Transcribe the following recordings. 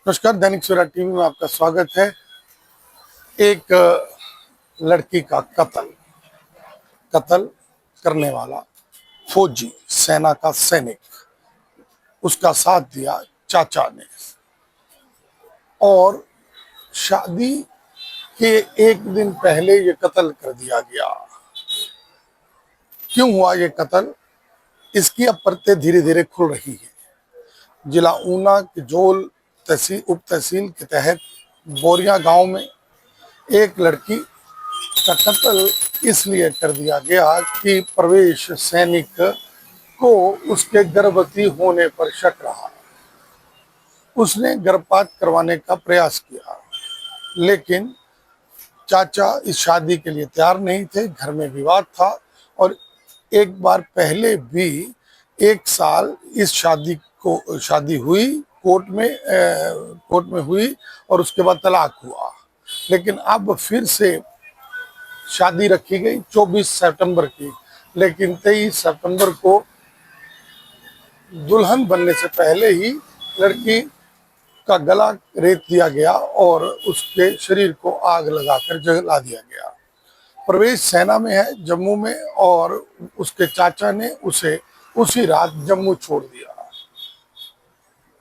नमस्कार, दैनिक सवेरा टीवी में आपका स्वागत है। एक लड़की का कत्ल करने वाला फौजी, सेना का सैनिक, उसका साथ दिया चाचा ने। और शादी के एक दिन पहले ये कत्ल कर दिया गया। क्यों हुआ ये कत्ल, इसकी अब परतें धीरे धीरे खुल रही है। जिला ऊना के जोल उप तहसील के तहत बोरिया गांव में एक लड़की का कत्ल इसलिए कर दिया गया कि प्रवेश सैनिक को उसके गर्भवती होने पर शक रहा। उसने गर्भपात करवाने का प्रयास किया, लेकिन चाचा इस शादी के लिए तैयार नहीं थे। घर में विवाद था और एक बार पहले भी 1 साल इस शादी हुई, कोर्ट में हुई और उसके बाद तलाक हुआ। लेकिन अब फिर से शादी रखी गई 24 सितंबर की, लेकिन 23 सितंबर को दुल्हन बनने से पहले ही लड़की का गला रेत दिया गया और उसके शरीर को आग लगाकर जला दिया गया। प्रवेश सेना में है जम्मू में, और उसके चाचा ने उसे उसी रात जम्मू छोड़ दिया।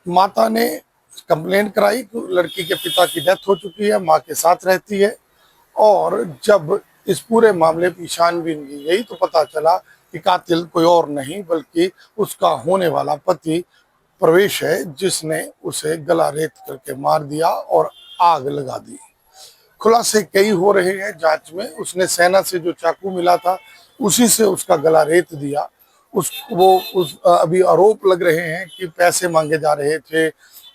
माता ने कंप्लेन कराई कि लड़की के पिता की डेथ हो चुकी है, मां के साथ रहती है। और जब इस पूरे मामले की छानबीन की गई तो पता चला कि कातिल कोई और नहीं बल्कि उसका होने वाला पति प्रवेश है, जिसने उसे गला रेत करके मार दिया और आग लगा दी। खुलासे कई हो रहे हैं जांच में। उसने सेना से जो चाकू मिला था उसी से उसका गला रेत दिया। अभी आरोप लग रहे हैं कि पैसे मांगे जा रहे थे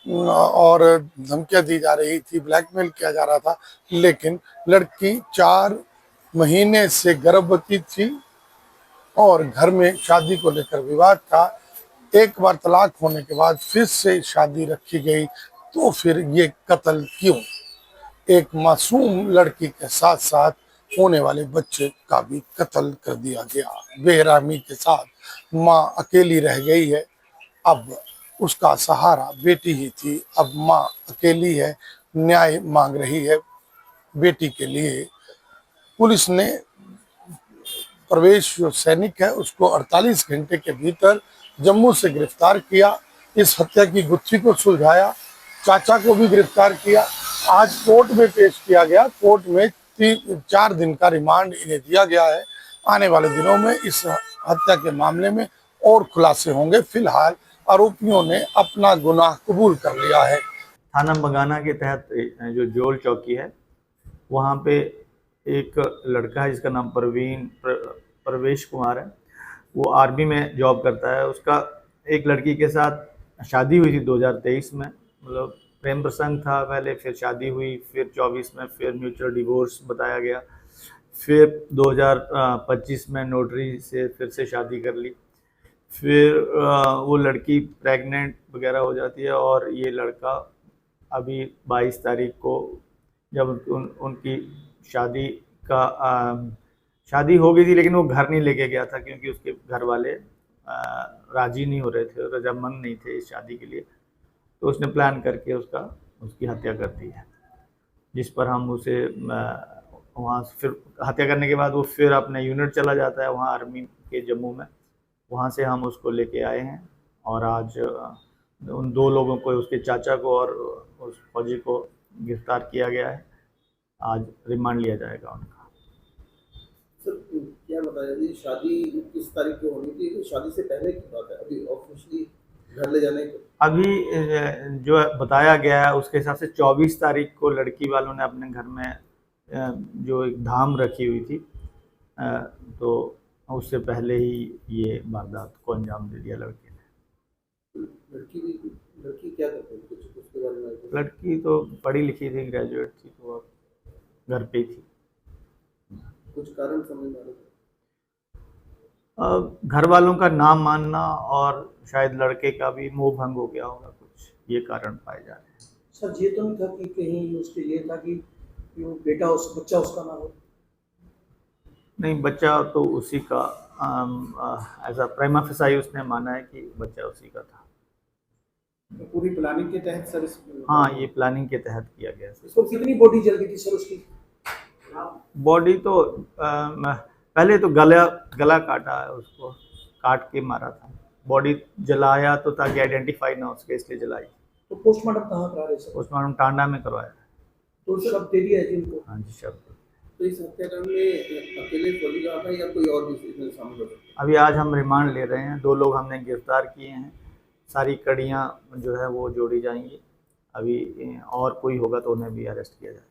और धमकियां दी जा रही थी, ब्लैकमेल किया जा रहा था। लेकिन लड़की 4 महीने से गर्भवती थी और घर में शादी को लेकर विवाद था। एक बार तलाक होने के बाद फिर से शादी रखी गई, तो फिर ये कत्ल क्यों? एक मासूम लड़की के साथ साथ होने वाले बच्चे का भी कत्ल कर दिया गया बेरहमी के साथ। माँ अकेली रह गई है, अब उसका सहारा बेटी ही थी, अब माँ अकेली है, न्याय मांग रही है बेटी के लिए। पुलिस ने प्रवेश जो सैनिक है उसको 48 घंटे के भीतर जम्मू से गिरफ्तार किया। इस हत्या की गुत्थी को सुलझाया, चाचा को भी गिरफ्तार किया। आज कोर्ट में पेश किया गया। कोर्ट में 4 दिन का रिमांड इन्हें दिया गया है। आने वाले दिनों में इस हत्या के मामले में और खुलासे होंगे। फिलहाल आरोपियों ने अपना गुनाह कबूल कर लिया है। थाना बगाना के तहत जो जोल चौकी है वहाँ पे एक लड़का है जिसका नाम प्रवेश कुमार है। वो आर्मी में जॉब करता है। उसका एक लड़की के साथ शादी हुई थी 2023 में, मतलब प्रेम प्रसंग था पहले, फिर शादी हुई, फिर 24 में फिर म्यूचुअल डिवोर्स बताया गया, फिर 2025 में नोटरी से फिर से शादी कर ली। फिर वो लड़की प्रेग्नेंट वगैरह हो जाती है और ये लड़का अभी 22 तारीख को जब उनकी शादी का शादी हो गई थी, लेकिन वो घर नहीं लेके गया था क्योंकि उसके घर वाले राजी नहीं हो रहे थे, रजामंद नहीं थे इस शादी के लिए। तो उसने प्लान करके उसकी हत्या कर दी है, जिस पर हम उसे वहाँ फिर हत्या करने के बाद वो फिर अपने यूनिट चला जाता है वहाँ आर्मी के जम्मू में। वहाँ से हम उसको लेके आए हैं और आज उन 2 लोगों को, उसके चाचा को और उस फौजी को गिरफ्तार किया गया है। आज रिमांड लिया जाएगा उनका। सर, क्या बताया जी, शादी किस तारीख को होनी थी? शादी से पहले की बात है, अभी ऑफिशियली घर ले जाने को? अभी जो बताया गया है उसके हिसाब से 24 तारीख को लड़की वालों ने अपने घर में जो एक धाम रखी हुई थी, तो उससे पहले ही ये वारदात को अंजाम दे दिया लड़के ने। लड़की क्या करती थी, कुछ उसके बारे में? लड़की तो पढ़ी लिखी थी, ग्रेजुएट थी, तो घर पे थी। कुछ कारण समझ में आ रहा? घर वालों का ना मानना और शायद लड़के का भी मोह भंग हो गया होगा, कुछ ये कारण पाए जा रहे हैं। सर, ये तो नहीं था कि कहीं उसके लिए था कि वो बच्चा उसका ना हो? नहीं, बच्चा तो उसी का एज अ प्राइमा फेसाई उसने माना है कि बच्चा उसी का था। तो पूरी प्लानिंग के तहत सर हाँ, ये प्लानिंग के तहत किया गया है। इसको कितनी बॉडी जल गई थी सर उसकी? बॉडी तो पहले तो गला काटा है, उसको काट के मारा था। बॉडी जलाया तो ताकि आइडेंटिफाई ना हो सके, इसलिए जलाई। तो पोस्टमार्टम कहाँ करा रहे सर? पोस्टमार्टम टांडा में करवाया। तो शव दे दिया है जिनको? हाँ जी, शब्द। तो इस हत्याकांड में अकेले फौजीगार था या कोई और भी इसमें शामिल हो सकता अभी आज हम रिमांड ले रहे हैं, 2 लोग हमने गिरफ्तार किए हैं। सारी कड़ियाँ जो है वो जोड़ी जाएंगी। अभी और कोई होगा तो उन्हें भी अरेस्ट किया जाएगा।